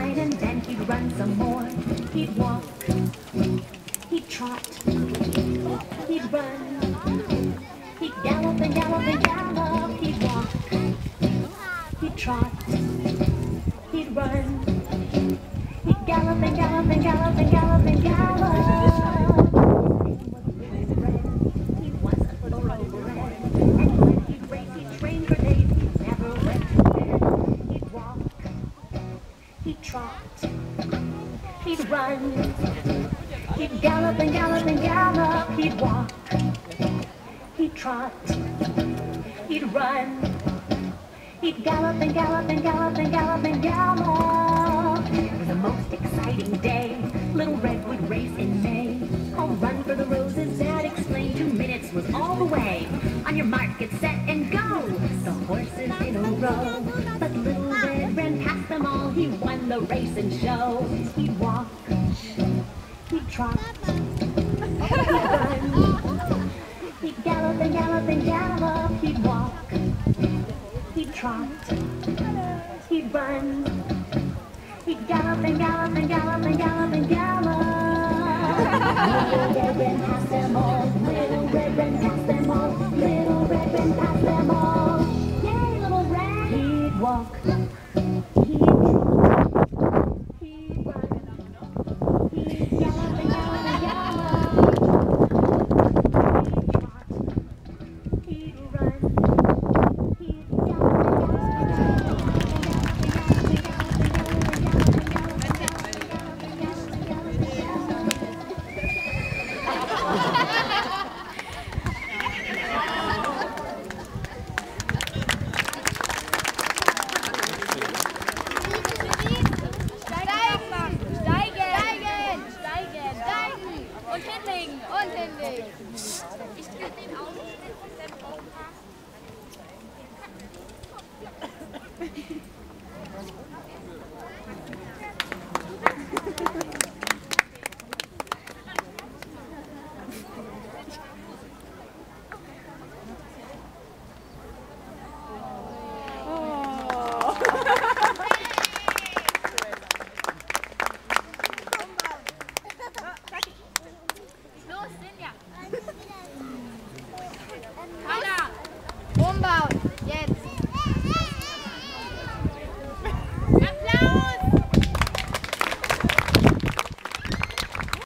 ride and then he'd run some more. He'd walk, he'd trot, he'd run, he'd gallop and gallop and gallop. He'd walk, he'd trot, he'd run, he'd gallop and gallop and gallop and gallop and gallop. He was a thoroughbred, and when he'd race, he'd train for days. He never went to bed. He'd walk, he'd trot, he'd run, he'd gallop and gallop and gallop. He'd walk, he'd trot, he'd run, he'd gallop and gallop and gallop and gallop and gallop. It was the most exciting day. Little Red would race in May. I'll run for the roses, Dad explained. 2 minutes was all the way. On your mark, get set and go. The horses in a row. But Little Red ran past them all. He won the race and show. He'd walk, he'd trot, he'd run, he'd gallop and gallop and gallop. He'd walk, he'd trot, he'd run, he'd gallop and gallop and gallop and gallop and gallop.